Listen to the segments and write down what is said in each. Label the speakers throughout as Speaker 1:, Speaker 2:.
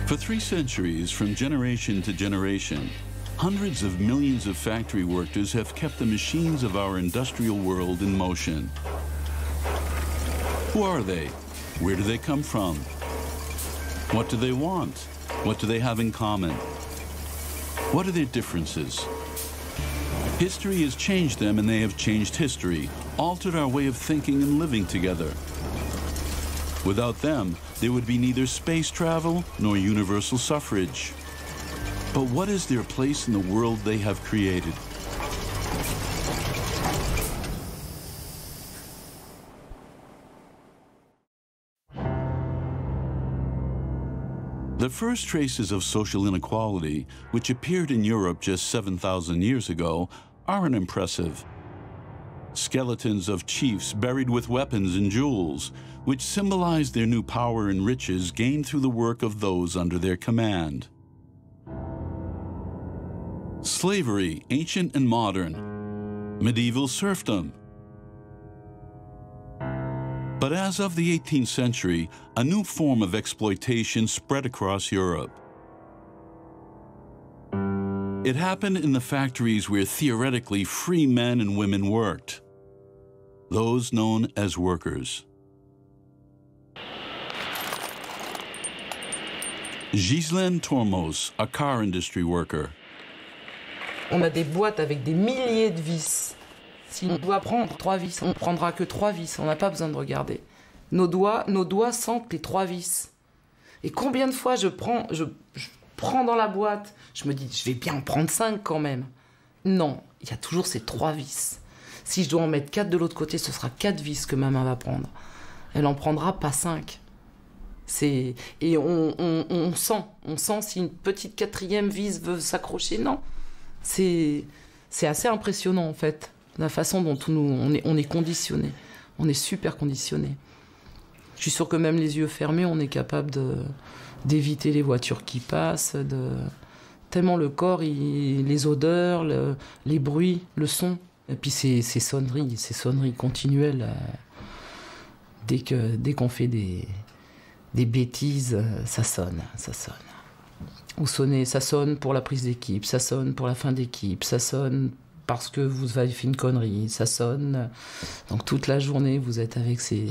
Speaker 1: For 3 centuries, from generation to generation, hundreds of millions of factory workers have kept the machines of our industrial world in motion. Who are they? Where do they come from? What do they want? What do they have in common? What are their differences? History has changed them, and they have changed history, altered our way of thinking and living together. Without them, there would be neither space travel nor universal suffrage. But what is their place in the world they have created? The first traces of social inequality, which appeared in Europe just 7,000 years ago, are unimpressive. Skeletons of chiefs buried with weapons and jewels, which symbolize their new power and riches gained through the work of those under their command. Slavery, ancient and modern. Medieval serfdom. But as of the 18th century, a new form of exploitation spread across Europe. It happened in the factories where theoretically free men and women worked, those known as workers. Ghislaine Tormos, a car industry worker.
Speaker 2: On a des boîtes avec des milliers de vis. Si on doit prendre 3 vis, on ne prendra que 3 vis, on n'a pas besoin de regarder. Nos doigts sentent les 3 vis. Et combien de fois je prends dans la boîte, je me dis, je vais bien en prendre 5 quand même. Non, il y a toujours ces 3 vis. Si je dois en mettre 4 de l'autre côté, ce sera 4 vis que ma main va prendre. Elle en prendra pas 5. Et on sent si une petite 4e vis veut s'accrocher. Non, c'est assez impressionnant en fait, la façon dont on est conditionné. On est super conditionné. Je suis sûre que même les yeux fermés, on est capable d'éviter les voitures qui passent, tellement le corps, les odeurs, les bruits, le son. Et puis ces sonneries continuelles. Dès qu'on fait des bêtises, ça sonne. Ou ça sonne pour la prise d'équipe, ça sonne pour la fin d'équipe, ça sonne parce que vous avez fait une connerie, ça sonne. Donc toute la journée, vous êtes avec ces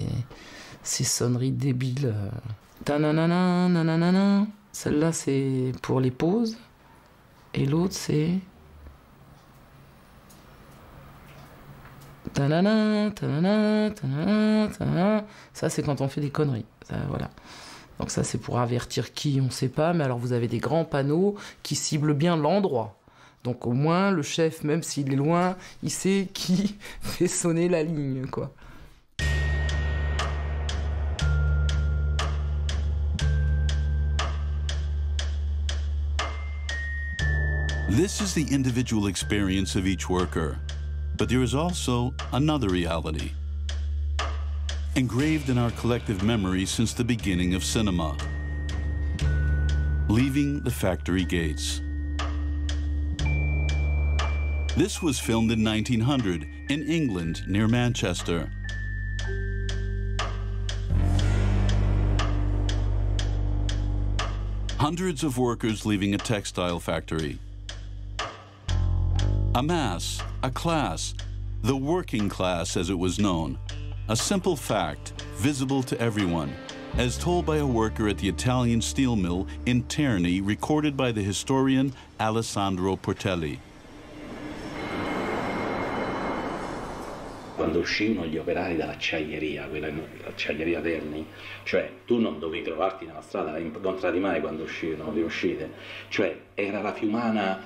Speaker 2: sonneries débiles. Ta-na-na-na, na-na-na-na. Celle-là, c'est pour les pauses. Et l'autre, c'est... Ta-na-na, ta-na-na, ta-na-na, ta-na-na. Ça, c'est quand on fait des conneries. Ça, voilà. Donc ça, c'est pour avertir qui, on ne sait pas. Mais alors, vous avez des grands panneaux qui ciblent bien l'endroit. Donc au moins, le chef, même s'il est loin, il sait qui fait sonner la ligne, quoi.
Speaker 1: This is the individual experience of each worker. But there is also another reality, engraved in our collective memory since the beginning of cinema. Leaving the factory gates. This was filmed in 1900 in England, near Manchester. Hundreds of workers leaving a textile factory. A mass, a class, the working class as it was known. A simple fact, visible to everyone, as told by a worker at the Italian steel mill in Terni, recorded by the historian Alessandro Portelli.
Speaker 3: Quando uscivano gli operai dall'acciaieria, l'acciaieria Terni, cioè tu non dovevi trovarti nella strada, l'hai incontrati mai quando uscivano le uscite, cioè era la fiumana,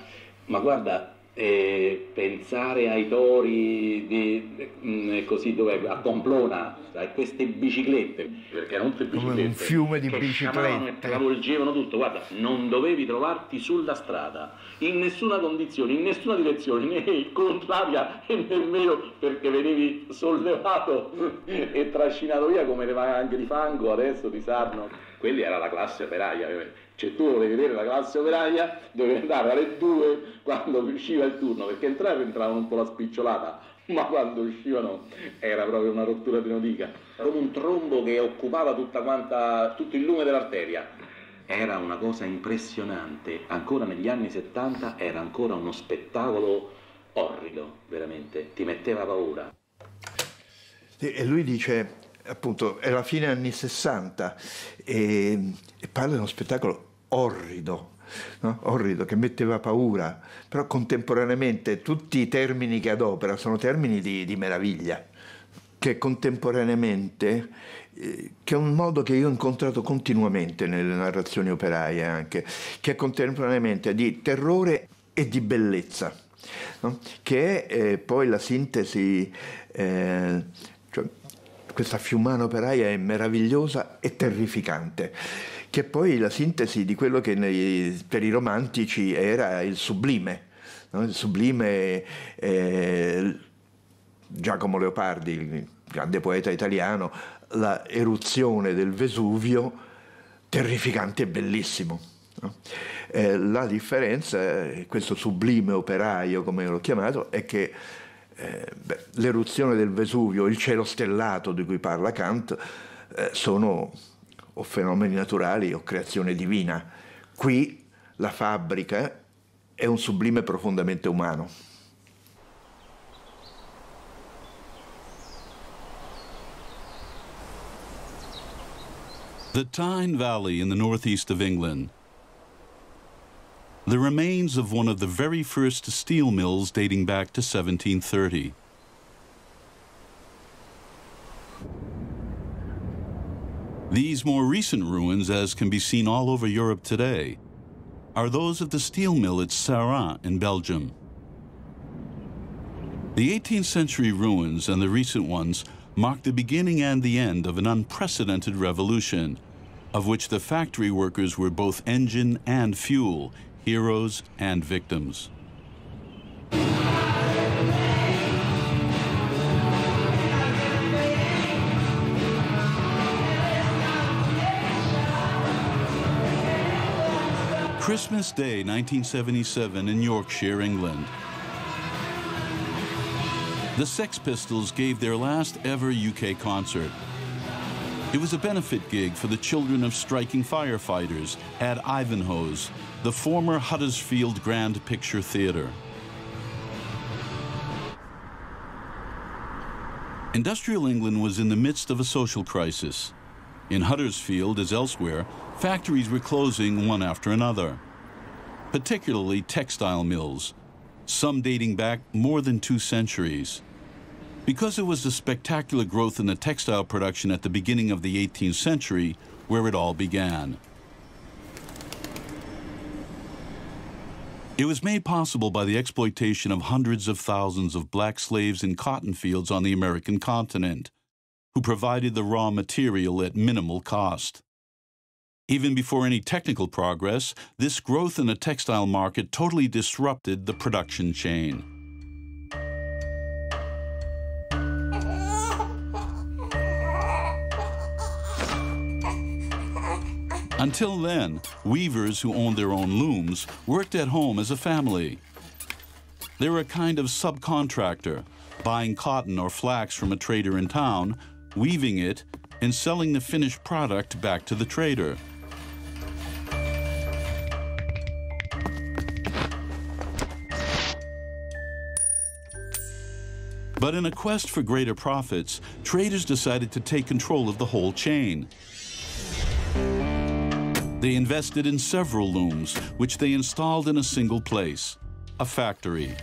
Speaker 3: ma guarda, pensare ai tori così dove a Pamplona, queste biciclette, perché erano tutte biciclette,
Speaker 4: come un fiume di biciclette,
Speaker 3: travolgevano tutto. Guarda, non dovevi trovarti sulla strada in nessuna condizione, in nessuna direzione, né contraria e nemmeno perché venivi sollevato e trascinato via come le valanghe di fango adesso di Sarno. Quelli era la classe operaia. Cioè tu volevi vedere la classe operaia, dovevi andare alle 2 quando usciva il turno, perché entravano un po' la spicciolata, ma quando uscivano era proprio una rottura di nodica, come un trombo che occupava tutto il lume dell'arteria. era una cosa impressionante, ancora negli anni 70 era ancora uno spettacolo orrido, veramente, ti metteva paura.
Speaker 4: E lui dice, appunto, è la fine anni 60 e parla di uno spettacolo orrido. No? Orrido, che metteva paura, però contemporaneamente tutti i termini che adopera sono termini di meraviglia, che contemporaneamente, che è un modo che io ho incontrato continuamente nelle narrazioni operaie anche, che è contemporaneamente di terrore e di bellezza, no? Che è poi la sintesi, cioè, questa fiumana operaia è meravigliosa e terrificante, che è poi la sintesi di quello che per i romantici era il sublime, no? Il sublime, Giacomo Leopardi, il grande poeta italiano, la eruzione del Vesuvio, terrificante e bellissimo. No? La differenza, questo sublime operaio, come l'ho chiamato, è che l'eruzione del Vesuvio, il cielo stellato di cui parla Kant, sono o fenomeni naturali o creazione divina. Qui la fabbrica è un sublime profondamente umano.
Speaker 1: The Tyne Valley in the northeast of England. The remains of one of the very first steel mills dating back to 1730. These more recent ruins, as can be seen all over Europe today, are those of the steel mill at Sirá in Belgium. The 18th century ruins and the recent ones mark the beginning and the end of an unprecedented revolution, of which the factory workers were both engine and fuel, heroes and victims. Christmas Day, 1977, in Yorkshire, England. The Sex Pistols gave their last ever UK concert. It was a benefit gig for the children of striking firefighters at Ivanhoe's, the former Huddersfield Grand Picture Theatre. Industrial England was in the midst of a social crisis. In Huddersfield, as elsewhere, factories were closing one after another, particularly textile mills, some dating back more than 2 centuries. Because it was the spectacular growth in the textile production at the beginning of the 18th century where it all began. It was made possible by the exploitation of hundreds of thousands of black slaves in cotton fields on the American continent, who provided the raw material at minimal cost. Even before any technical progress, this growth in the textile market totally disrupted the production chain. Until then, weavers who owned their own looms worked at home as a family. They were a kind of subcontractor, buying cotton or flax from a trader in town, weaving it, and selling the finished product back to the trader. But in a quest for greater profits, traders decided to take control of the whole chain. They invested in several looms, which they installed in a single place, a factory.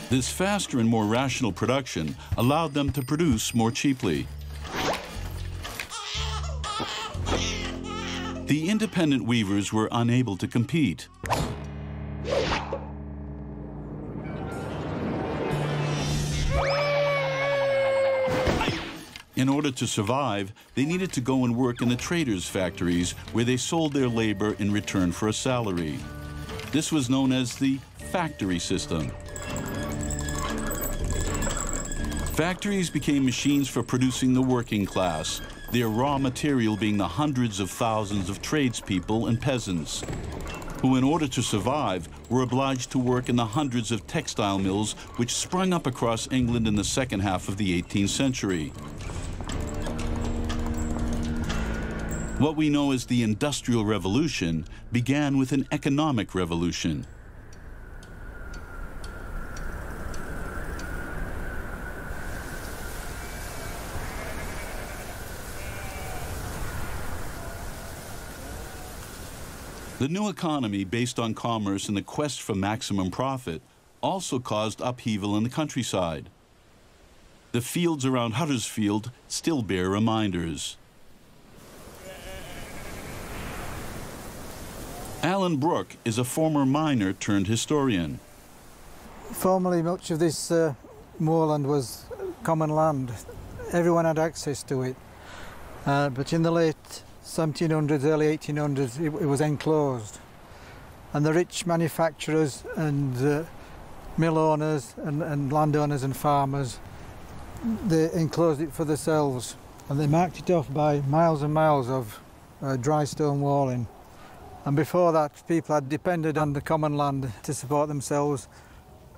Speaker 1: This faster and more rational production allowed them to produce more cheaply. The independent weavers were unable to compete. In order to survive, they needed to go and work in the traders' factories where they sold their labor in return for a salary. This was known as the factory system. Factories became machines for producing the working class, their raw material being the hundreds of thousands of tradespeople and peasants, who in order to survive were obliged to work in the hundreds of textile mills which sprung up across England in the second half of the 18th century. What we know as the Industrial Revolution began with an economic revolution. The new economy, based on commerce and the quest for maximum profit, also caused upheaval in the countryside. The fields around Huddersfield still bear reminders. Alan Brooke is a former miner turned historian.
Speaker 5: Formerly, much of this moorland was common land. Everyone had access to it. But in the late 1700s, early 1800s, it was enclosed. And the rich manufacturers and mill owners and landowners and farmers, they enclosed it for themselves. And they marked it off by miles and miles of dry stone walling. And before that, people had depended on the common land to support themselves,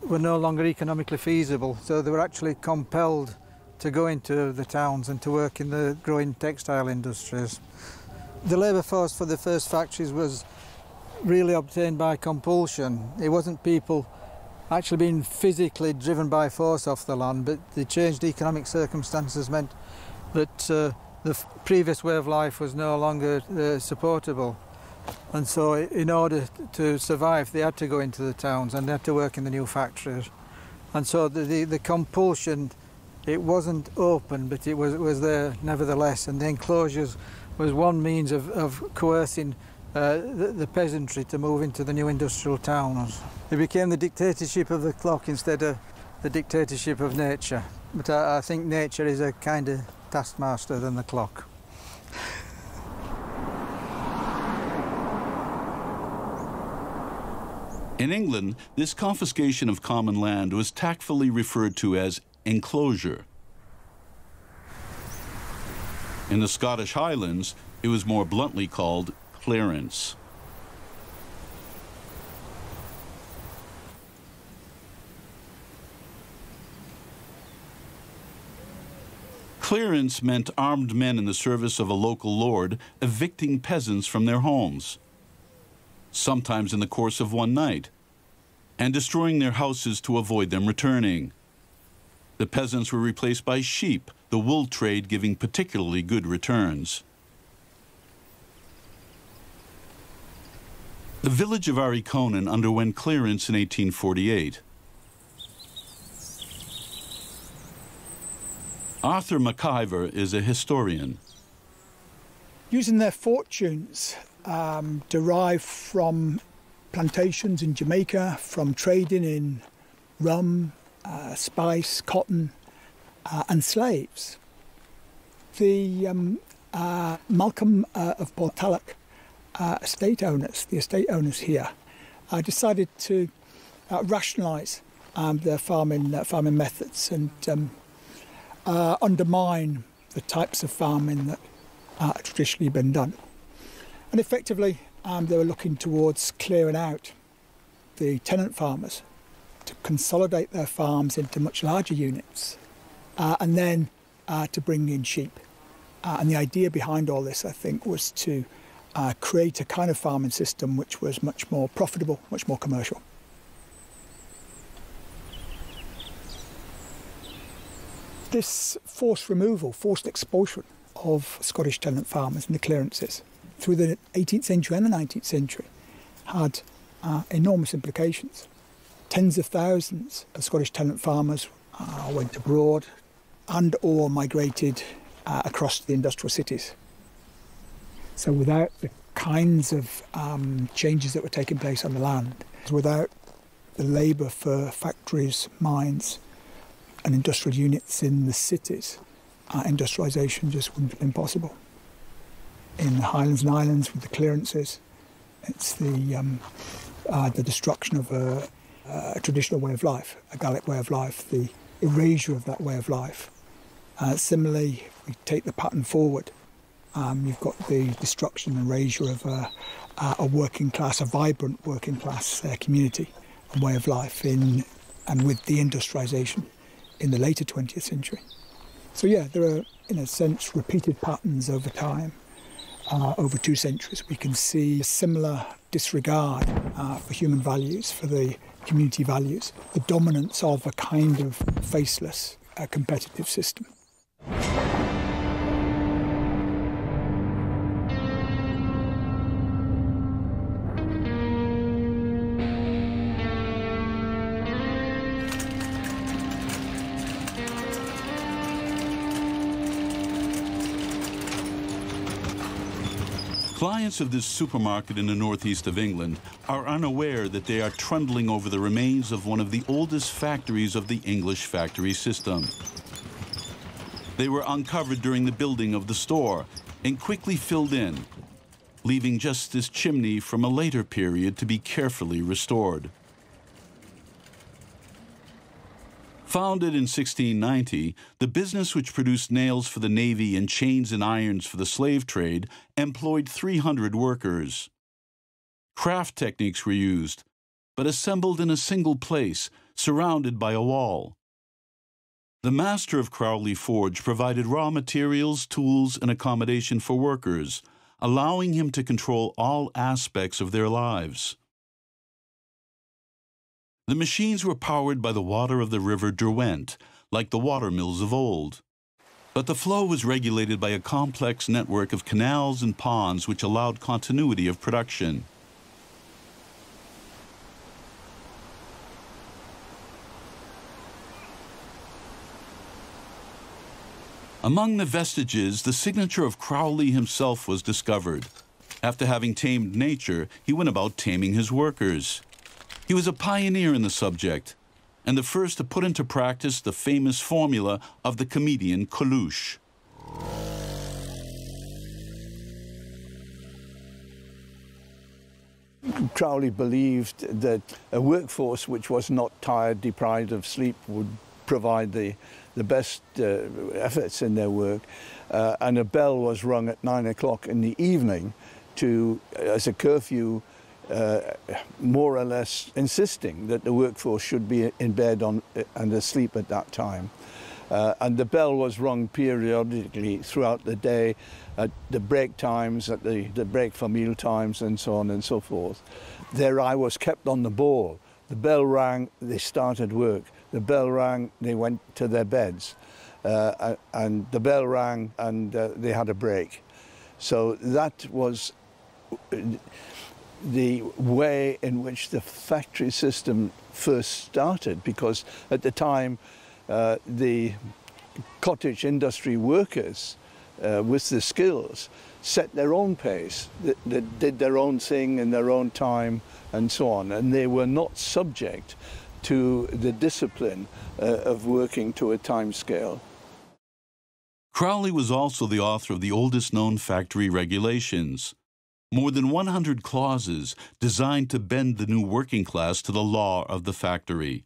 Speaker 5: were no longer economically feasible. So they were actually compelled to go into the towns and to work in the growing textile industries. The labour force for the first factories was really obtained by compulsion. It wasn't people actually being physically driven by force off the land, but the changed economic circumstances meant that the previous way of life was no longer supportable. And so in order to survive, they had to go into the towns and they had to work in the new factories. And so the compulsion, it wasn't open, but it was there nevertheless. And the enclosures was one means of coercing the peasantry to move into the new industrial towns. It became the dictatorship of the clock instead of the dictatorship of nature. But I think nature is a kinder taskmaster than the clock.
Speaker 1: In England, this confiscation of common land was tactfully referred to as enclosure. In the Scottish Highlands, it was more bluntly called clearance. Clearance meant armed men in the service of a local lord evicting peasants from their homes, sometimes in the course of one night, and destroying their houses to avoid them returning. The peasants were replaced by sheep, the wool trade giving particularly good returns. The village of Arriconan underwent clearance in 1848. Arthur McIver is a historian.
Speaker 6: Using their fortunes derived from plantations in Jamaica, from trading in rum, spice, cotton, and slaves. The Malcolm of Portallock estate owners, the estate owners here, decided to rationalise their farming methods and undermine the types of farming that had traditionally been done. And effectively, they were looking towards clearing out the tenant farmers to consolidate their farms into much larger units and then to bring in sheep. And the idea behind all this, I think, was to create a kind of farming system which was much more profitable, much more commercial. This forced removal, forced expulsion of Scottish tenant farmers and the clearances through the 18th century and the 19th century had enormous implications. Tens of thousands of Scottish tenant farmers went abroad and or migrated across the industrial cities. So without the kinds of changes that were taking place on the land, without the labour for factories, mines and industrial units in the cities, industrialisation just wouldn't have been possible. In the Highlands and Islands with the clearances, it's the destruction of a traditional way of life, a Gaelic way of life, the erasure of that way of life. Similarly, we take the pattern forward. You've got the destruction and erasure of a working class, a vibrant working class community and way of life and with the industrialisation in the later 20th century. So yeah, there are, in a sense, repeated patterns over time. over 2 centuries, we can see a similar disregard for human values, for the community values, the dominance of a kind of faceless competitive system.
Speaker 1: Clients of this supermarket in the northeast of England are unaware that they are trundling over the remains of one of the oldest factories of the English factory system. They were uncovered during the building of the store and quickly filled in, leaving just this chimney from a later period to be carefully restored. Founded in 1690, the business which produced nails for the Navy and chains and irons for the slave trade employed 300 workers. Craft techniques were used, but assembled in a single place, surrounded by a wall. The master of Crowley Forge provided raw materials, tools, and accommodation for workers, allowing him to control all aspects of their lives. The machines were powered by the water of the river Derwent, like the water mills of old. But the flow was regulated by a complex network of canals and ponds which allowed continuity of production. Among the vestiges, the signature of Crowley himself was discovered. After having tamed nature, he went about taming his workers. He was a pioneer in the subject, and the first to put into practice the famous formula of the comedian Coluche.
Speaker 7: Crowley believed that a workforce which was not tired, deprived of sleep, would provide the best efforts in their work, and a bell was rung at 9 o'clock in the evening as a curfew, more or less insisting that the workforce should be in bed and asleep at that time. And the bell was rung periodically throughout the day, at the break times, at the break for meal times, and so on and so forth. Their eye was kept on the ball. The bell rang, they started work. The bell rang, they went to their beds. And the bell rang, and they had a break. So that was the way in which the factory system first started, because at the time the cottage industry workers with the skills set their own pace, they did their own thing in their own time and so on, and they were not subject to the discipline of working to a time scale.
Speaker 1: Crowley was also the author of the oldest known factory regulations. More than 100 clauses designed to bend the new working class to the law of the factory.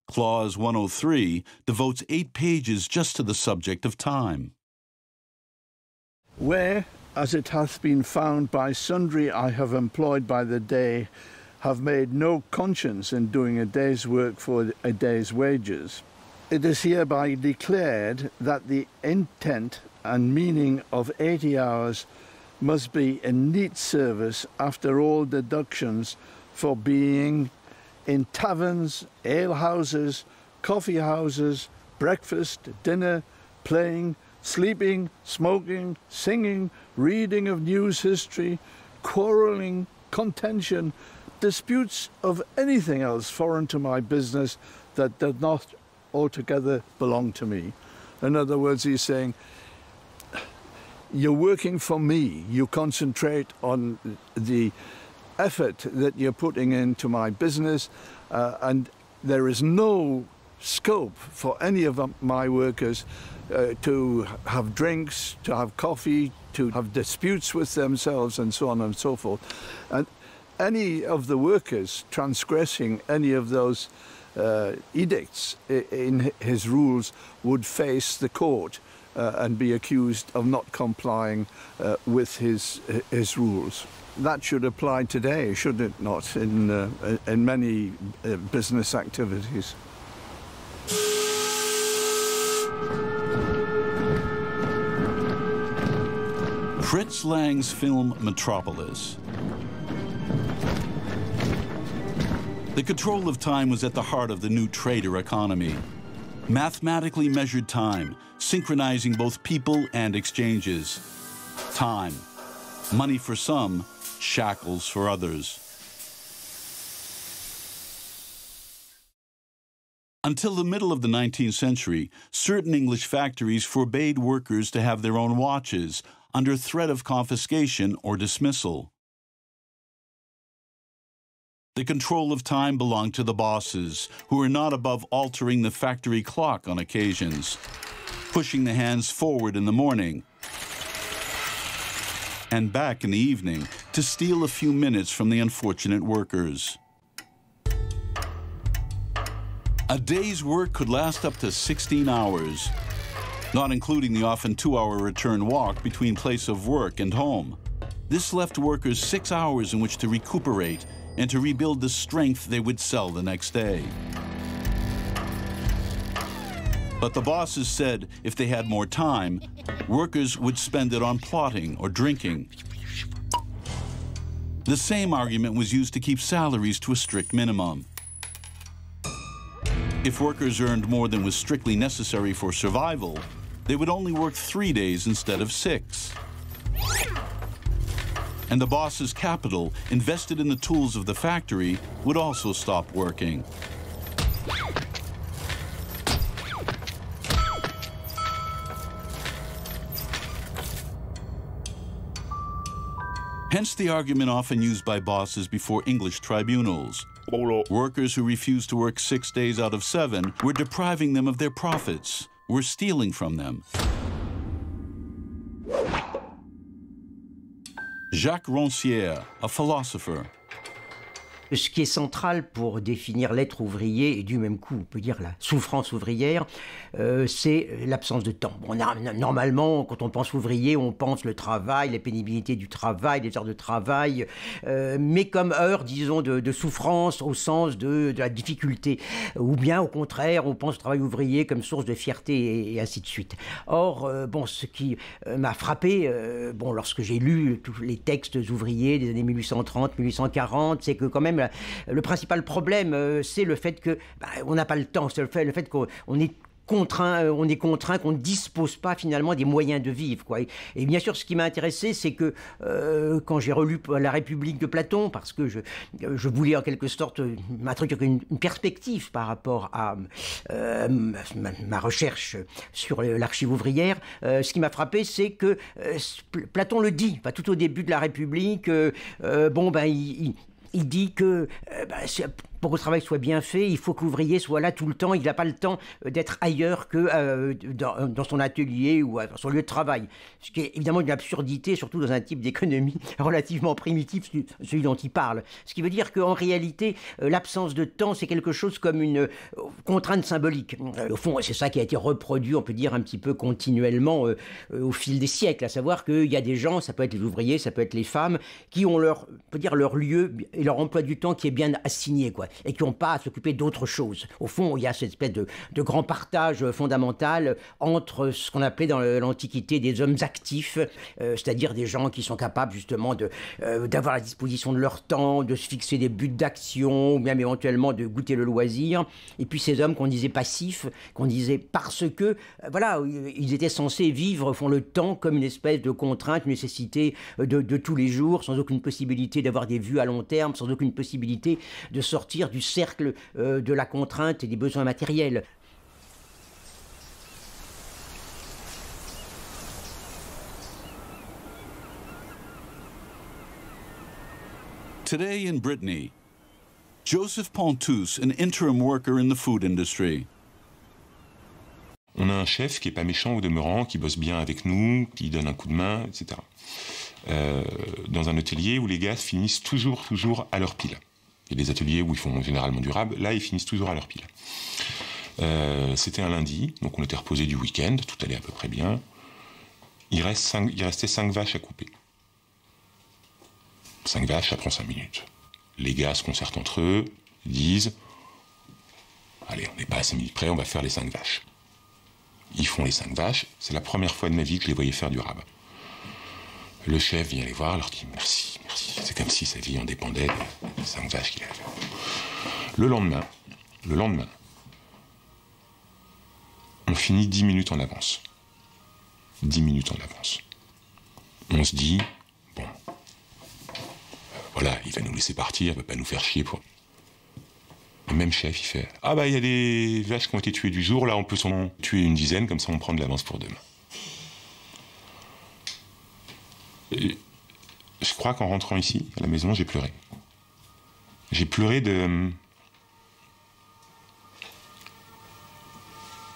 Speaker 1: Clause 103 devotes 8 pages just to the subject of time.
Speaker 7: Where, as it hath been found by sundry I have employed by the day, have made no conscience in doing a day's work for a day's wages, it is hereby declared that the intent and meaning of 80 hours must be in neat service after all deductions for being in taverns, alehouses, coffee houses, breakfast, dinner, playing, sleeping, smoking, singing, reading of news history, quarrelling, contention, disputes of anything else foreign to my business that does not altogether belong to me. In other words, he's saying, you're working for me. You concentrate on the effort that you're putting into my business, and there is no scope for any of my workers to have drinks, to have coffee, to have disputes with themselves, and so on and so forth. And any of the workers transgressing any of those edicts in his rules would face the court and be accused of not complying with his rules. That should apply today, should it not, in many business activities.
Speaker 1: Fritz Lang's film Metropolis. The control of time was at the heart of the new trader economy. Mathematically measured time, synchronizing both people and exchanges. Time, money for some, shackles for others. Until the middle of the 19th century, certain English factories forbade workers to have their own watches under threat of confiscation or dismissal. The control of time belonged to the bosses, who were not above altering the factory clock on occasions, pushing the hands forward in the morning and back in the evening to steal a few minutes from the unfortunate workers. A day's work could last up to 16 hours, not including the often 2-hour return walk between place of work and home. This left workers 6 hours in which to recuperate and to rebuild the strength they would sell the next day. But the bosses said if they had more time, workers would spend it on plotting or drinking. The same argument was used to keep salaries to a strict minimum. If workers earned more than was strictly necessary for survival, they would only work 3 days instead of 6. And the boss's capital, invested in the tools of the factory, would also stop working. Hence the argument often used by bosses before English tribunals. Workers who refused to work 6 days out of 7 were depriving them of their profits, were stealing from them. Jacques Rancière, a philosopher.
Speaker 8: Ce qui est central pour définir l'être ouvrier, et du même coup, on peut dire la souffrance ouvrière, c'est l'absence de temps. Bon, normalement, quand on pense ouvrier, on pense le travail, les pénibilités du travail, les heures de travail, mais comme heure, disons, de souffrance au sens de la difficulté. Ou bien, au contraire, on pense au travail ouvrier comme source de fierté et ainsi de suite. Or, bon, ce qui m'a frappé, bon, lorsque j'ai lu tous les textes ouvriers des années 1830, 1840, c'est que quand même, le principal problème, c'est le fait que on n'a pas le temps, c'est le fait qu'on est contraint, qu'on ne dispose pas finalement des moyens de vivre, quoi. Et bien sûr, ce qui m'a intéressé, c'est que quand j'ai relu La République de Platon, parce que je voulais en quelque sorte m'introduire une perspective par rapport à ma recherche sur l'archive ouvrière, ce qui m'a frappé, c'est que Platon le dit, tout au début de La République, il dit que pour que le travail soit bien fait, il faut que l'ouvrier soit là tout le temps. Il n'a pas le temps d'être ailleurs que dans son atelier ou dans son lieu de travail. Ce qui est évidemment une absurdité, surtout dans un type d'économie relativement primitif, celui dont il parle. Ce qui veut dire qu'en réalité, l'absence de temps, c'est quelque chose comme une contrainte symbolique. Au fond, c'est ça qui a été reproduit, on peut dire, un petit peu continuellement au fil des siècles. À savoir qu'il y a des gens, ça peut être les ouvriers, ça peut être les femmes, qui ont leur lieu et leur emploi du temps qui est bien assigné, quoi, et qui n'ont pas à s'occuper d'autre chose. Au fond, il y a cette espèce de grand partage fondamental entre ce qu'on appelait dans l'Antiquité des hommes actifs, c'est-à-dire des gens qui sont capables justement d'avoir la disposition de leur temps, de se fixer des buts d'action, ou même éventuellement de goûter le loisir, et puis ces hommes qu'on disait passifs, qu'on disait parce que, voilà, ils étaient censés vivre au fond le temps comme une espèce de contrainte, une nécessité de tous les jours, sans aucune possibilité d'avoir des vues à long terme, sans aucune possibilité de sortir du cercle de la contrainte et des besoins matériels.
Speaker 1: Today in Brittany, Joseph Pontus, an interim worker in the food industry.
Speaker 9: On a un chef qui n'est pas méchant au demeurant, qui bosse bien avec nous, qui donne un coup de main, etc. Dans un atelier où les gars finissent toujours à leur pile. Il y a des ateliers où ils font généralement du rab, là ils finissent toujours à leur pile. C'était un lundi, donc on était reposé du week-end, tout allait à peu près bien. Il restait 5 vaches à couper. 5 vaches, ça prend 5 minutes. Les gars se concertent entre eux, ils disent « Allez, on n'est pas à 5 minutes près, on va faire les 5 vaches. » Ils font les 5 vaches, c'est la première fois de ma vie que je les voyais faire du rab. Le chef vient les voir, leur dit merci, merci. C'est comme si sa vie en dépendait des 5 vaches qu'il avait. Le lendemain, on finit 10 minutes en avance. 10 minutes en avance. On se dit, bon, voilà, il va nous laisser partir, il va pas nous faire chier pour... Le même chef, il fait, ah bah il y a des vaches qui ont été tuées du jour, là on peut s'en tuer une dizaine, comme ça on prend de l'avance pour demain. Et je crois qu'en rentrant ici, à la maison, j'ai pleuré. J'ai pleuré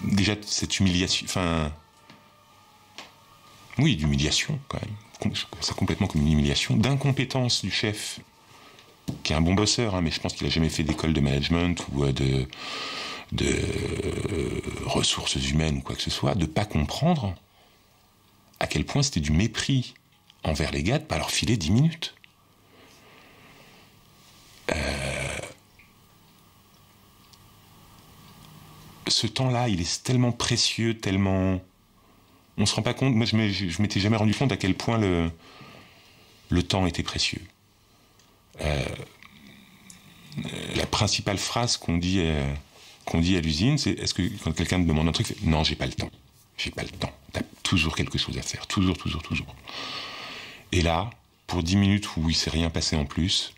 Speaker 9: déjà cette humiliation, enfin... Oui, d'humiliation, quand même. Ça complètement comme une humiliation, d'incompétence du chef, qui est un bon bosseur, hein, mais je pense qu'il n'a jamais fait d'école de management ou de ressources humaines ou quoi que ce soit, de ne pas comprendre à quel point c'était du mépris envers les gars de ne pas leur filer 10 minutes. Ce temps-là, il est tellement précieux, tellement... On ne se rend pas compte, moi je m'étais jamais rendu compte à quel point le temps était précieux. La principale phrase qu'on dit à l'usine, c'est est-ce que quand quelqu'un te demande un truc, non, j'ai pas le temps. J'ai pas le temps. T'as toujours quelque chose à faire. Toujours. Et là, pour 10 minutes où il ne s'est rien passé en plus,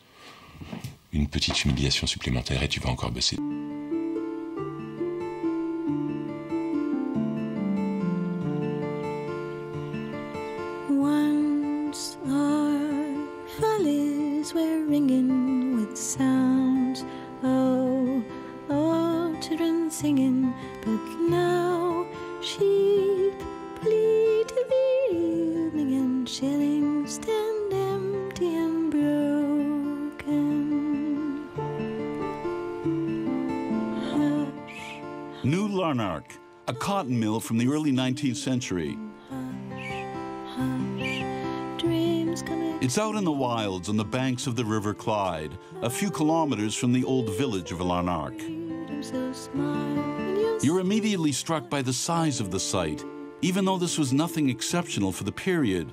Speaker 9: une petite humiliation supplémentaire et tu vas encore bosser.
Speaker 10: Once our valleys were ringing with sounds, oh, children singing, but now sheep bleat in the evening and shillings stand empty and broken. Hush.
Speaker 1: New Larnac, a cotton mill from the early 19th century. It's out in the wilds on the banks of the River Clyde, a few kilometers from the old village of Larnac. You're immediately struck by the size of the site, even though this was nothing exceptional for the period.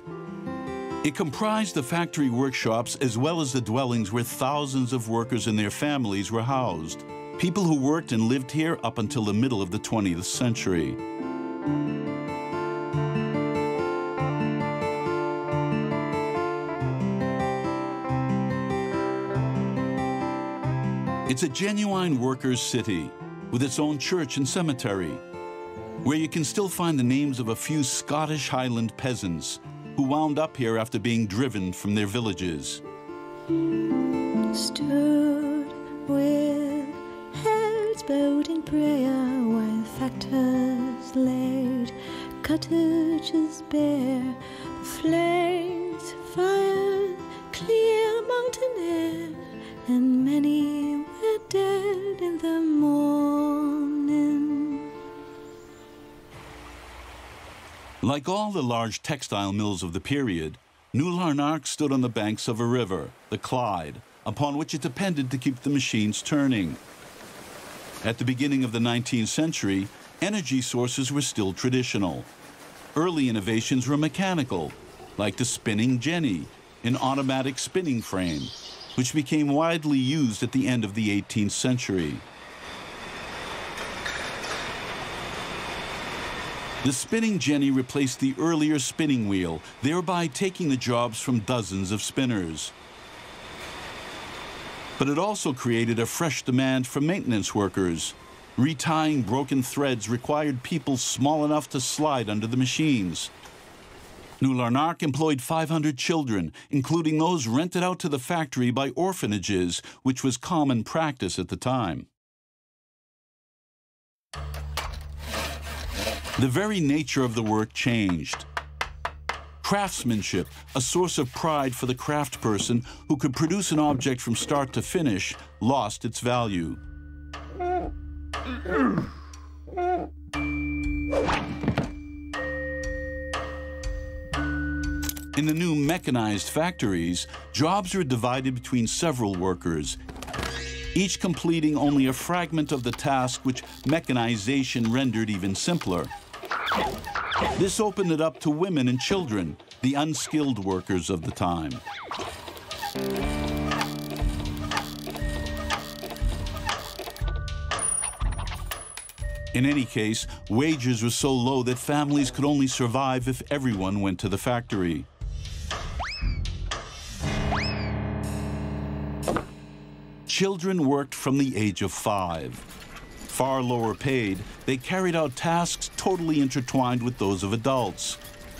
Speaker 1: It comprised the factory workshops as well as the dwellings where thousands of workers and their families were housed, people who worked and lived here up until the middle of the 20th century. It's a genuine workers' city with its own church and cemetery, where you can still find the names of a few Scottish Highland peasants who wound up here after being driven from their villages.
Speaker 10: Stood with heads bowed in prayer while factors laid cottages bare, the flames fired clear mountain air, and many were dead in the morning.
Speaker 1: Like all the large textile mills of the period, New Larnac stood on the banks of a river, the Clyde, upon which it depended to keep the machines turning. At the beginning of the 19th century, energy sources were still traditional. Early innovations were mechanical, like the spinning jenny, an automatic spinning frame, which became widely used at the end of the 18th century. The spinning jenny replaced the earlier spinning wheel, thereby taking the jobs from dozens of spinners. But it also created a fresh demand for maintenance workers. Retying broken threads required people small enough to slide under the machines. New Larnac employed 500 children, including those rented out to the factory by orphanages, which was common practice at the time. The very nature of the work changed. Craftsmanship, a source of pride for the craft person who could produce an object from start to finish, lost its value. In the new mechanized factories, jobs were divided between several workers, each completing only a fragment of the task which mechanization rendered even simpler. This opened it up to women and children, the unskilled workers of the time. In any case, wages were so low that families could only survive if everyone went to the factory. Children worked from the age of 5. Far lower paid, they carried out tasks totally intertwined with those of adults,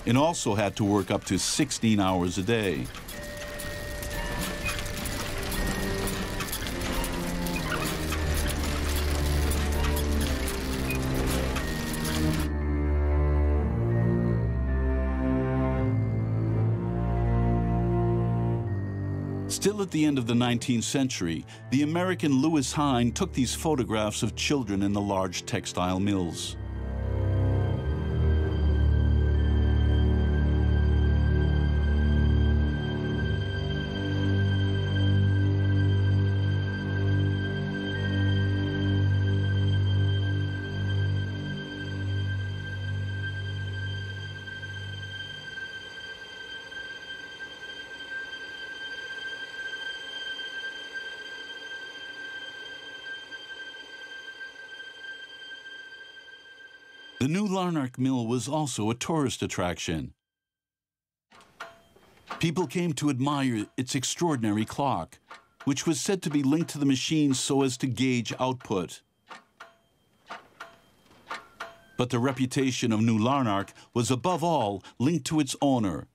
Speaker 1: and also had to work up to 16 hours a day. Still at the end of the 19th century, the American Lewis Hine took these photographs of children in the large textile mills. The new Larnach mill was also a tourist attraction. People came to admire its extraordinary clock, which was said to be linked to the machine so as to gauge output. But the reputation of New Larnach was above all linked to its owner,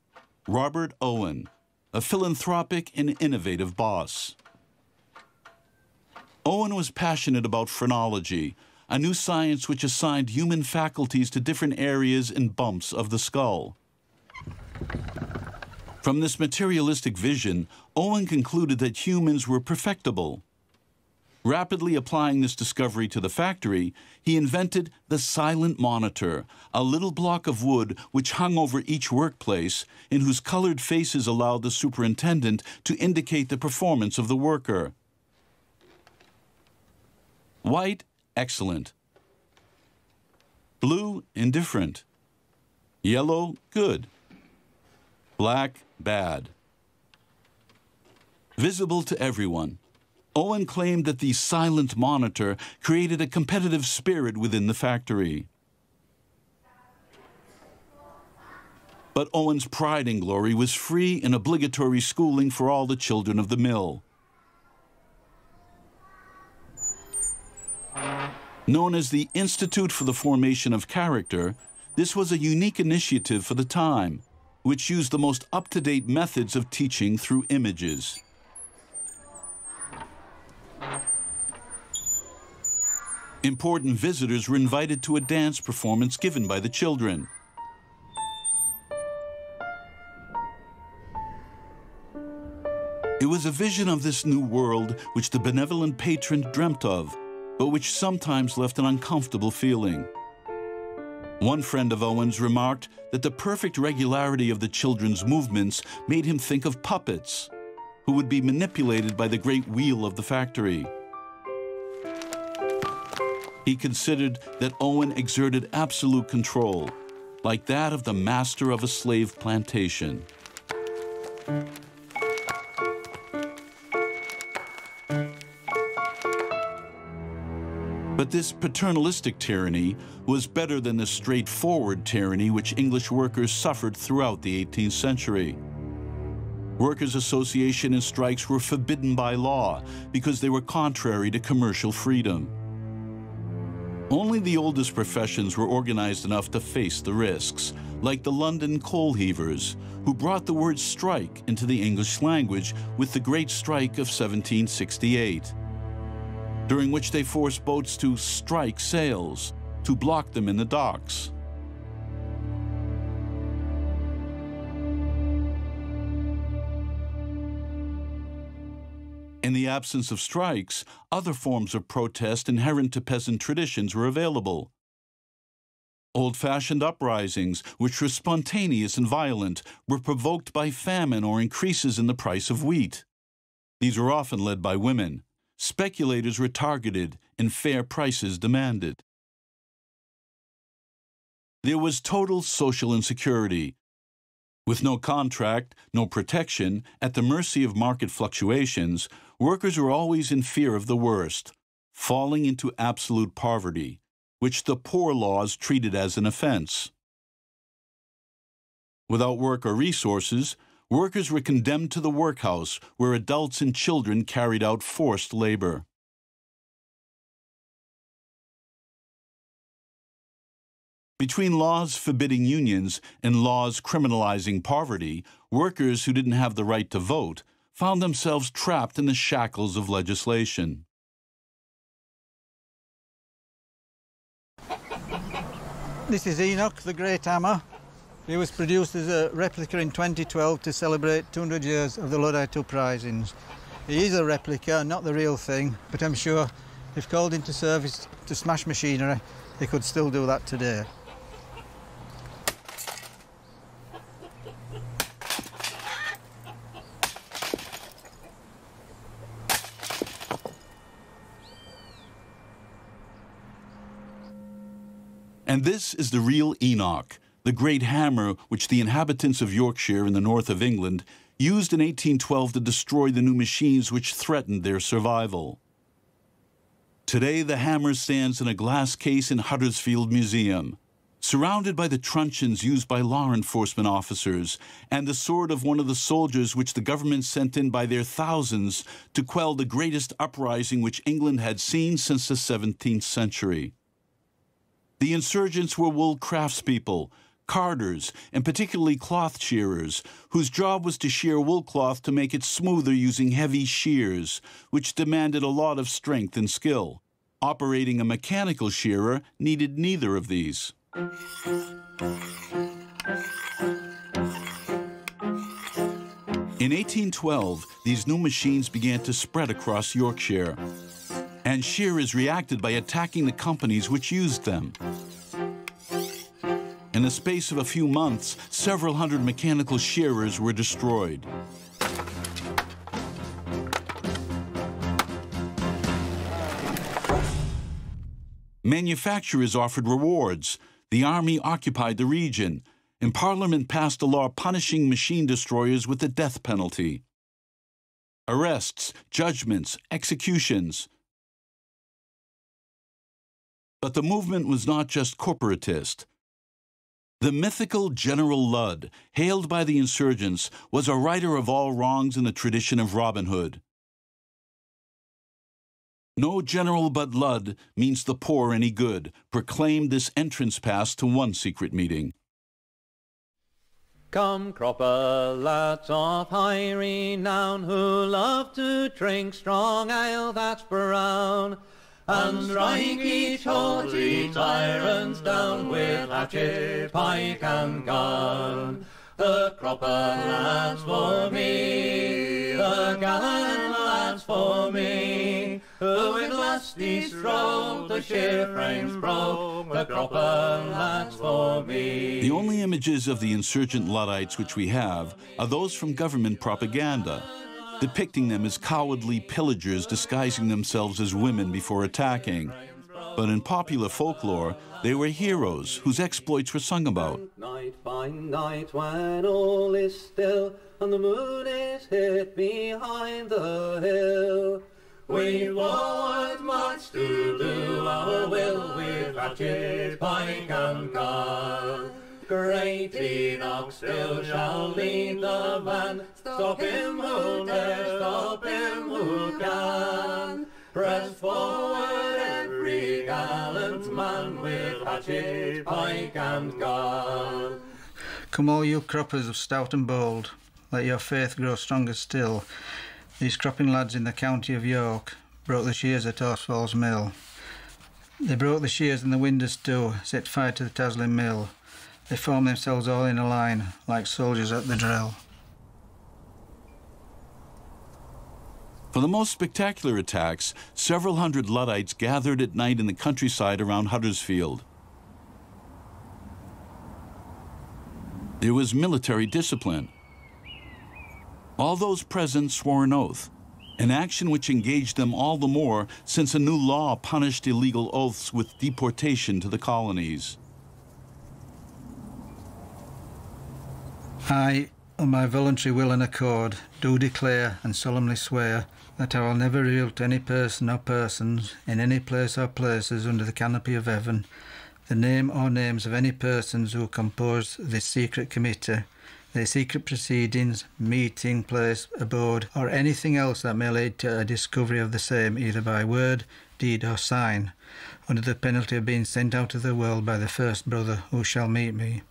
Speaker 1: Robert Owen, a philanthropic and innovative boss. Owen was passionate about phrenology, a new science which assigned human faculties to different areas and bumps of the skull. From this materialistic vision, Owen concluded that humans were perfectible. Rapidly applying this discovery to the factory, he invented the silent monitor, a little block of wood which hung over each workplace and whose colored faces allowed the superintendent to indicate the performance of the worker. White, excellent. Blue, indifferent. Yellow, good. Black, bad. Visible to everyone, Owen claimed that the silent monitor created a competitive spirit within the factory. But Owen's pride and glory was free and obligatory schooling for all the children of the mill. Known as the Institute for the Formation of Character, this was a unique initiative for the time, which used the most up-to-date methods of teaching through images. Important visitors were invited to a dance performance given by the children. It was a vision of this new world which the benevolent patron dreamt of, but which sometimes left an uncomfortable feeling. One friend of Owen's remarked that the perfect regularity of the children's movements made him think of puppets, who would be manipulated by the great wheel of the factory. He considered that Owen exerted absolute control, like that of the master of a slave plantation. But this paternalistic tyranny was better than the straightforward tyranny which English workers suffered throughout the 18th century. Workers' association and strikes were forbidden by law because they were contrary to commercial freedom. Only the oldest professions were organized enough to face the risks, like the London coal heavers, who brought the word strike into the English language with the Great Strike of 1768. During which they forced boats to strike sails, to block them in the docks. In the absence of strikes, other forms of protest inherent to peasant traditions were available. Old-fashioned uprisings, which were spontaneous and violent, were provoked by famine or increases in the price of wheat. These were often led by women. Speculators were targeted and fair prices demanded. There was total social insecurity. With no contract, no protection, at the mercy of market fluctuations, workers were always in fear of the worst, falling into absolute poverty, which the poor laws treated as an offense. Without work or resources, workers were condemned to the workhouse, where adults and children carried out forced labor. Between laws forbidding unions and laws criminalizing poverty, workers who didn't have the right to vote found themselves trapped in the shackles of legislation.
Speaker 5: This is Enoch, the Great Hammer. He was produced as a replica in 2012 to celebrate 200 years of the Luddite Uprisings. He is a replica, not the real thing, but I'm sure if called into service to smash machinery, he could still do that today.
Speaker 1: And this is the real Enoch, the great hammer which the inhabitants of Yorkshire in the north of England used in 1812 to destroy the new machines which threatened their survival. Today, the hammer stands in a glass case in Huddersfield Museum, surrounded by the truncheons used by law enforcement officers and the sword of one of the soldiers which the government sent in by their thousands to quell the greatest uprising which England had seen since the 17th century. The insurgents were wool craftspeople, carders, and particularly cloth shearers, whose job was to shear wool cloth to make it smoother using heavy shears, which demanded a lot of strength and skill. Operating a mechanical shearer needed neither of these. In 1812, these new machines began to spread across Yorkshire, and shearers reacted by attacking the companies which used them. In the space of a few months, several hundred mechanical shearers were destroyed. Manufacturers offered rewards, the army occupied the region, and Parliament passed a law punishing machine destroyers with the death penalty. Arrests, judgments, executions. But the movement was not just corporatist. The mythical General Ludd, hailed by the insurgents, was a righter of all wrongs in the tradition of Robin Hood. No general but Ludd means the poor any good, proclaimed this entrance pass to one secret meeting.
Speaker 11: Come, cropper lads of high renown, who love to drink strong ale that's brown, and strike each haughty tyrants down with hatchet, pike and gun. The cropper lads for me, the gallant lads for me, who with lusty stroke the sheer frames broke, the cropper lads for me.
Speaker 1: The only images of the insurgent Luddites which we have are those from government propaganda, depicting them as cowardly pillagers disguising themselves as women before attacking. But in popular folklore, they were heroes whose exploits were sung about.
Speaker 11: Night, fine night, when all is still and the moon is hid behind the hill, we forward march to do our will with hatchet, pike and gun. Great Enoch still shall lead the van, stop him who dare, stop him who can. Press forward every gallant man with hatchet, pike and gun.
Speaker 5: Come all you croppers of stout and bold, let your faith grow stronger still. These cropping lads in the county of York broke the shears at Horsfall's mill. They broke the shears and the winders too, set fire to the Taslin mill. They formed themselves all in a line, like soldiers at the drill.
Speaker 1: For the most spectacular attacks, several hundred Luddites gathered at night in the countryside around Huddersfield. There was military discipline. All those present swore an oath, an action which engaged them all the more since a new law punished illegal oaths with deportation to the colonies.
Speaker 5: I, on my voluntary will and accord, do declare and solemnly swear that I will never reveal to any person or persons, in any place or places under the canopy of heaven, the name or names of any persons who compose this secret committee, their secret proceedings, meeting place, abode, or anything else that may lead to a discovery of the same, either by word, deed, or sign, under the penalty of being sent out of the world by the first brother who shall meet me.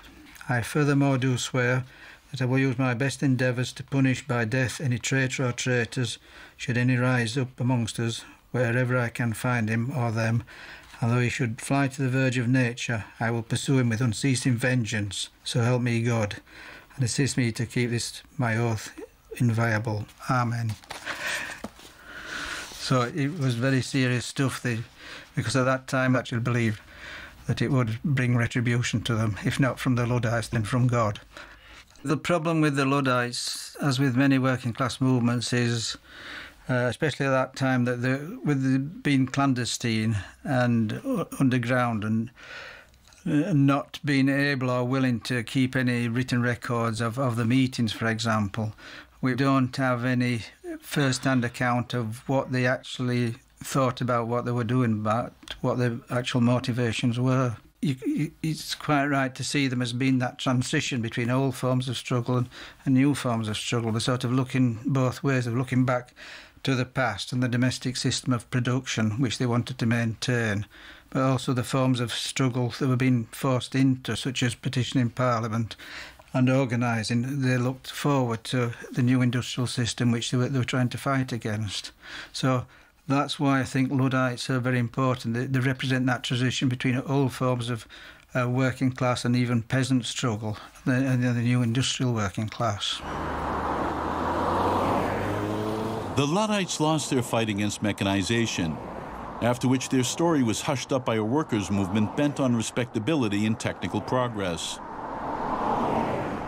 Speaker 5: I furthermore do swear that I will use my best endeavours to punish by death any traitor or traitors, should any rise up amongst us, wherever I can find him or them, and though he should fly to the verge of nature, I will pursue him with unceasing vengeance, so help me God, and assist me to keep this my oath inviolable. Amen. So it was very serious stuff, because at that time I actually believed that it would bring retribution to them, if not from the Luddites, then from God. The problem with the Luddites, as with many working class movements, is, especially at that time, that with being clandestine and underground and not being able or willing to keep any written records of the meetings, for example, we don't have any first-hand account of what they actually thought about what they were doing, about what their actual motivations were. It's quite right to see them as being that transition between old forms of struggle and new forms of struggle. They're sort of looking both ways, of looking back to the past and the domestic system of production which they wanted to maintain, but also the forms of struggle that were being forced into, such as petitioning Parliament and organising. They looked forward to the new industrial system which they were trying to fight against. So that's why I think Luddites are very important. They represent that transition between old forms of working class and even peasant struggle and the new industrial working class.
Speaker 1: The Luddites lost their fight against mechanization, after which their story was hushed up by a workers' movement bent on respectability and technical progress.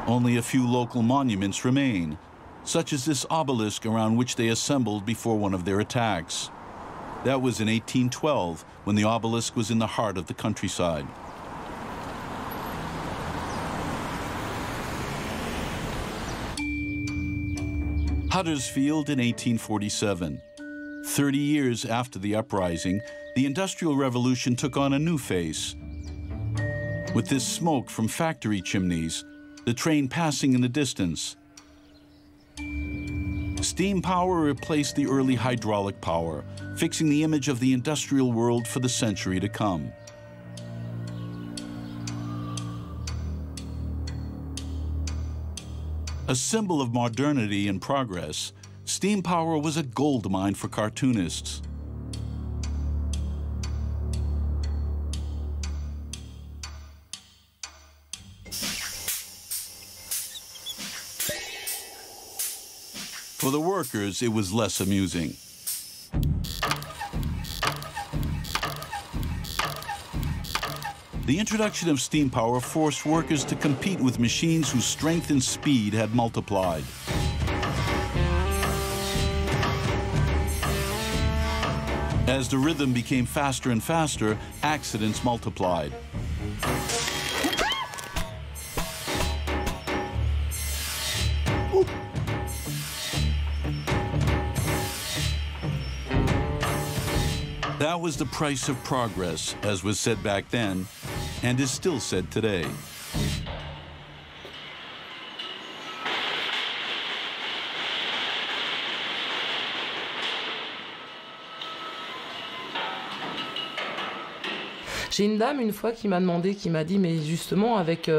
Speaker 1: Only a few local monuments remain, such as this obelisk around which they assembled before one of their attacks. That was in 1812, when the obelisk was in the heart of the countryside. Huddersfield in 1847. 30 years after the uprising, the Industrial Revolution took on a new face. With this smoke from factory chimneys, the train passing in the distance, steam power replaced the early hydraulic power, fixing the image of the industrial world for the century to come. A symbol of modernity and progress, steam power was a gold mine for cartoonists. For the workers, it was less amusing. The introduction of steam power forced workers to compete with machines whose strength and speed had multiplied. As the rhythm became faster and faster, accidents multiplied. That was the price of progress, as was said back then, and is still said today.
Speaker 2: J'ai une dame une fois qui m'a demandé, qui m'a dit, mais justement avec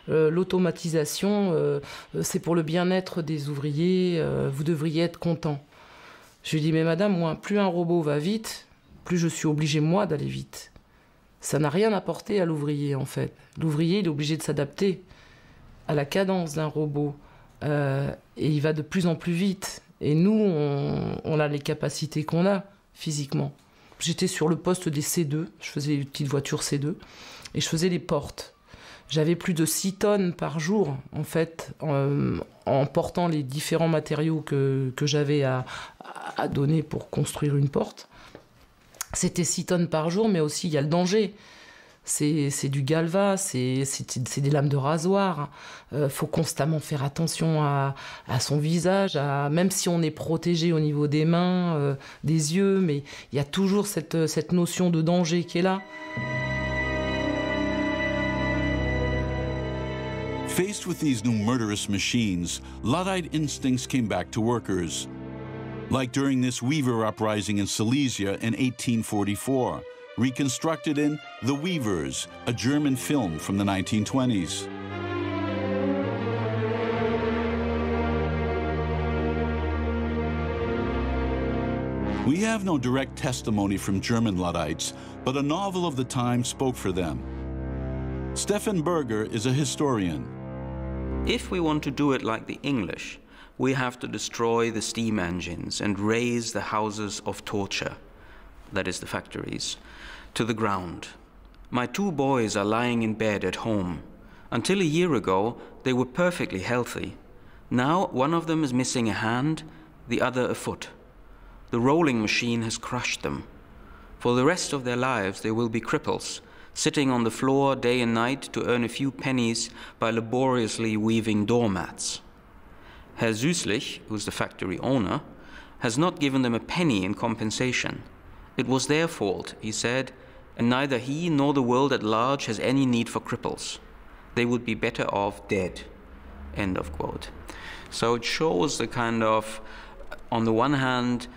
Speaker 2: l'automatisation, c'est pour le bien-être des ouvriers, vous devriez être content. Je lui dis, mais madame, moi, plus un robot va vite, plus je suis obligé, moi, d'aller vite. Ça n'a rien apporté à l'ouvrier, en fait. L'ouvrier, il est obligé de s'adapter à la cadence d'un robot. Et il va de plus en plus vite. Et nous, on a les capacités qu'on a, physiquement. J'étais sur le poste des C2, je faisais les petites voitures C2, et je faisais les portes. J'avais plus de 6 tonnes par jour, en fait, en portant les différents matériaux que j'avais à donner pour construire une porte. C'était 6 tonnes par jour, mais aussi il y a le danger. c'est du galva, c'est des lames de rasoir. Faut constamment faire attention à son visage, même si on est protégé au niveau des mains, des yeux, mais il y a toujours cette notion de danger qui est là.
Speaker 1: Faced with these new murderous machines, Luddite instincts came back to workers. Like during this Weaver uprising in Silesia in 1844, reconstructed in The Weavers, a German film from the 1920s. We have no direct testimony from German Luddites, but a novel of the time spoke for them. Stefan Berger is a historian.
Speaker 12: If we want to do it like the English, we have to destroy the steam engines and raze the houses of torture, that is the factories, to the ground. My two boys are lying in bed at home. Until a year ago, they were perfectly healthy. Now one of them is missing a hand, the other a foot. The rolling machine has crushed them. For the rest of their lives, they will be cripples, sitting on the floor day and night to earn a few pennies by laboriously weaving doormats. Herr Süßlich, who's the factory owner, has not given them a penny in compensation. It was their fault, he said, and neither he nor the world at large has any need for cripples. They would be better off dead. End of quote. So it shows the kind of, on the one hand,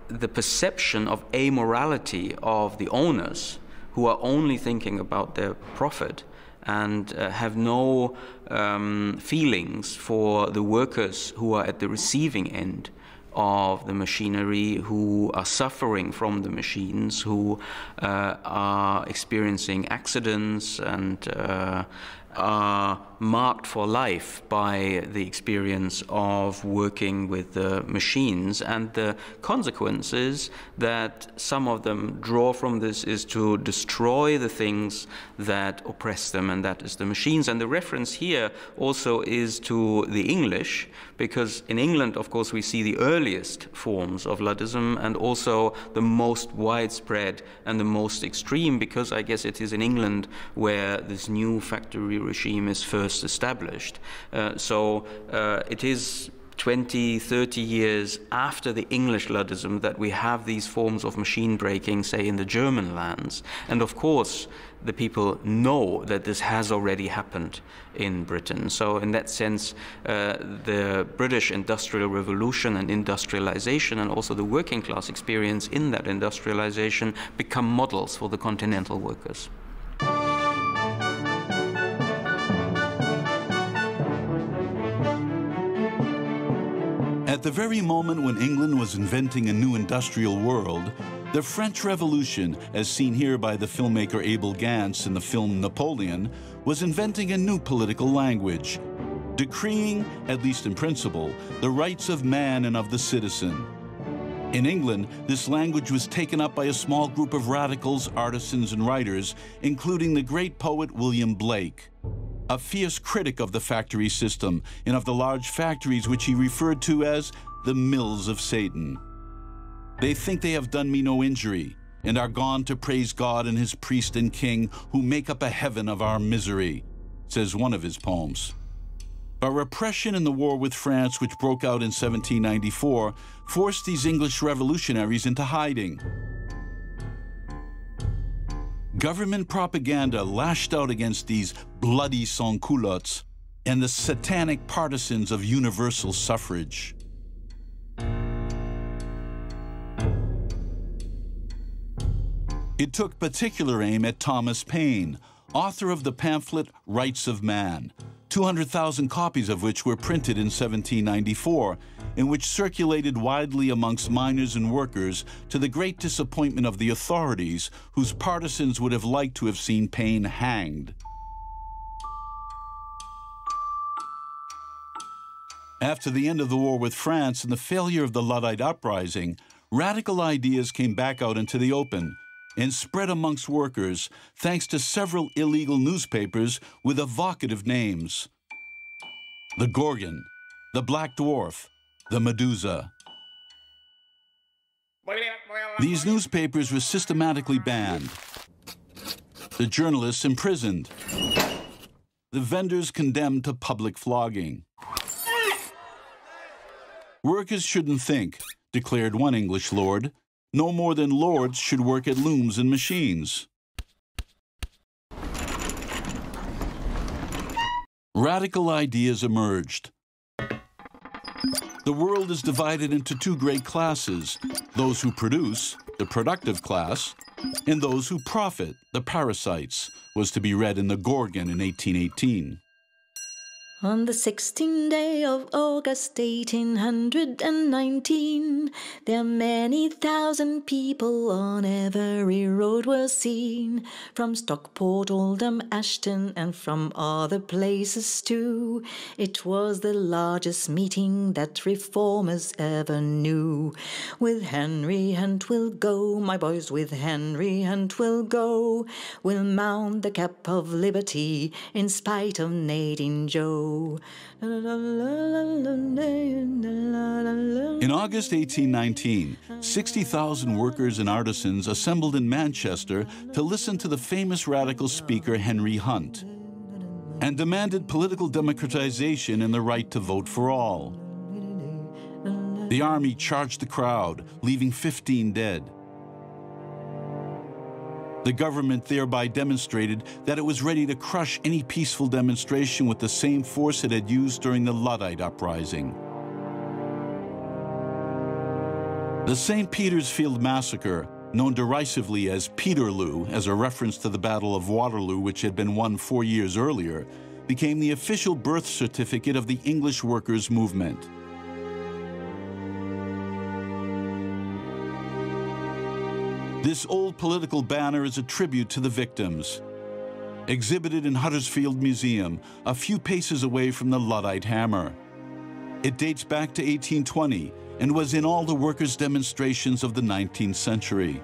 Speaker 12: the perception of amorality of the owners, who are only thinking about their profit and have no feelings for the workers who are at the receiving end of the machinery, who are suffering from the machines, who are experiencing accidents and are marked for life by the experience of working with the machines. And the consequences that some of them draw from this is to destroy the things that oppress them, and that is the machines. And the reference here also is to the English, because in England, of course, we see the earliest forms of Luddism and also the most widespread and the most extreme, because I guess it is in England where this new factory regime is first established. So it is 20, 30 years after the English Luddism that we have these forms of machine breaking, say, in the German lands. And of course, the people know that this has already happened in Britain. So in that sense, the British Industrial Revolution and industrialization, and also the working class experience in that industrialization, become models for the continental workers.
Speaker 1: At the very moment when England was inventing a new industrial world, the French Revolution, as seen here by the filmmaker Abel Gance in the film Napoleon, was inventing a new political language, decreeing, at least in principle, the rights of man and of the citizen. In England, this language was taken up by a small group of radicals, artisans, and writers, including the great poet William Blake, a fierce critic of the factory system and of the large factories which he referred to as the mills of Satan. They think they have done me no injury, and are gone to praise God and his priest and king, who make up a heaven of our misery, says one of his poems. But repression in the war with France, which broke out in 1794, forced these English revolutionaries into hiding. Government propaganda lashed out against these bloody sans-culottes and the satanic partisans of universal suffrage. It took particular aim at Thomas Paine, author of the pamphlet Rights of Man, 200,000 copies of which were printed in 1794, and which circulated widely amongst miners and workers to the great disappointment of the authorities, whose partisans would have liked to have seen Paine hanged. After the end of the war with France and the failure of the Luddite uprising, radical ideas came back out into the open and spread amongst workers thanks to several illegal newspapers with evocative names: the Gorgon, the Black Dwarf, the Medusa. These newspapers were systematically banned. the journalists imprisoned, the vendors condemned to public flogging. Workers shouldn't think, declared one English lord. No more than lords should work at looms and machines. Radical ideas emerged. The world is divided into two great classes, those who produce, the productive class, and those who profit, the parasites, was to be read in the Gorgon in 1818.
Speaker 10: On the 16th day of August 1819, there many thousand people on every road were seen, from Stockport, Oldham, Ashton, and from other places too. It was the largest meeting that reformers ever knew. With Henry Hunt we'll go, my boys, with Henry Hunt we'll go. We'll mount the cap of liberty in spite of Nadine Joe.
Speaker 1: In August 1819, 60,000 workers and artisans assembled in Manchester to listen to the famous radical speaker Henry Hunt and demanded political democratization and the right to vote for all. The army charged the crowd, leaving 15 dead. The government thereby demonstrated that it was ready to crush any peaceful demonstration with the same force it had used during the Luddite uprising. The St. Peter's Field Massacre, known derisively as Peterloo as a reference to the Battle of Waterloo, which had been won 4 years earlier, became the official birth certificate of the English workers' movement. This old political banner is a tribute to the victims. Exhibited in Huddersfield Museum, a few paces away from the Luddite hammer. It dates back to 1820 and was in all the workers' demonstrations of the 19th century.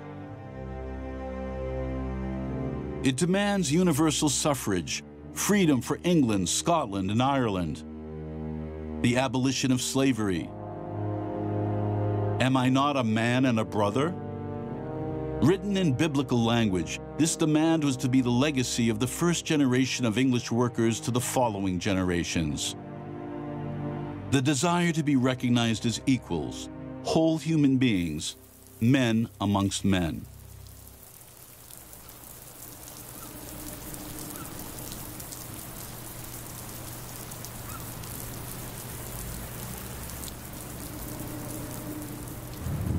Speaker 1: It demands universal suffrage, freedom for England, Scotland, and Ireland, the abolition of slavery. Am I not a man and a brother? Written in biblical language, this demand was to be the legacy of the first generation of English workers to the following generations. The desire to be recognized as equals, whole human beings, men amongst men.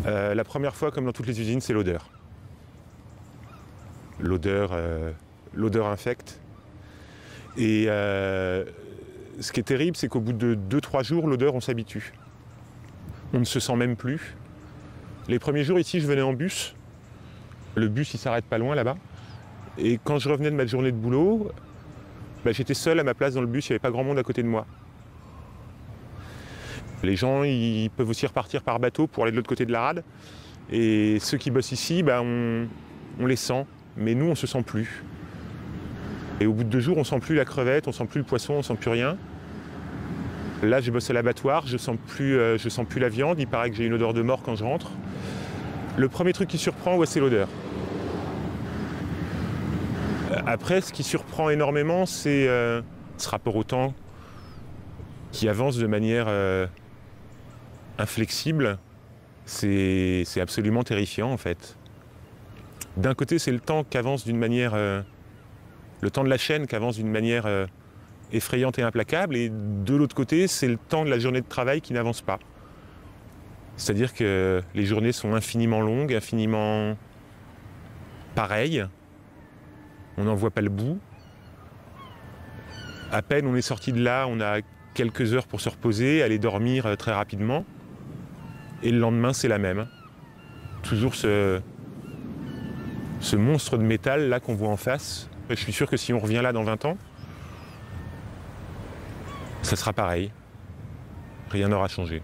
Speaker 13: La première fois, comme dans toutes les usines, c'est l'odeur. L'odeur infecte. Et ce qui est terrible, c'est qu'au bout de 2-3 jours, l'odeur, on s'habitue. On ne se sent même plus. Les premiers jours ici, je venais en bus. Le bus, il s'arrête pas loin là-bas. Et quand je revenais de ma journée de boulot, j'étais seul à ma place dans le bus, il n'y avait pas grand monde à côté de moi. Les gens, ils peuvent aussi repartir par bateau pour aller de l'autre côté de la rade. Et ceux qui bossent ici, on les sent. Mais nous, on ne se sent plus. Et au bout de 2 jours, on ne sent plus la crevette, on ne sent plus le poisson, on ne sent plus rien. Là, je bosse à l'abattoir, je ne sens plus la viande, il paraît que j'ai une odeur de mort quand je rentre. Le premier truc qui surprend, c'est l'odeur. Après, ce qui surprend énormément, c'est ce rapport au temps qui avance de manière inflexible. C'est absolument terrifiant, en fait. D'un côté, c'est le temps qu'avance d'une manière... le temps de la chaîne qu'avance d'une manière effrayante et implacable. Et de l'autre côté, c'est le temps de la journée de travail qui n'avance pas. C'est-à-dire que les journées sont infiniment longues, infiniment pareilles. On n'en voit pas le bout. À peine on est sorti de là, on a quelques heures pour se reposer, aller dormir très rapidement. Et le lendemain, c'est la même. Toujours ce monstre de métal là qu'on voit en face. Je suis sûr que si on revient là dans 20 ans, ça sera pareil. Rien n'aura changé.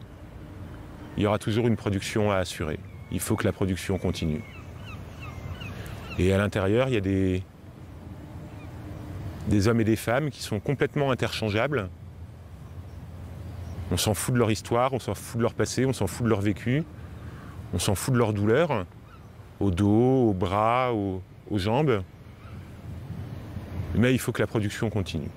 Speaker 13: Il y aura toujours une production à assurer. Il faut que la production continue. Et à l'intérieur, il y a des hommes et des femmes qui sont complètement interchangeables. On s'en fout de leur histoire, on s'en fout de leur passé, on s'en fout de leur vécu, on s'en fout de leur douleur, au dos, aux bras, aux jambes. Mais il faut que la production continue.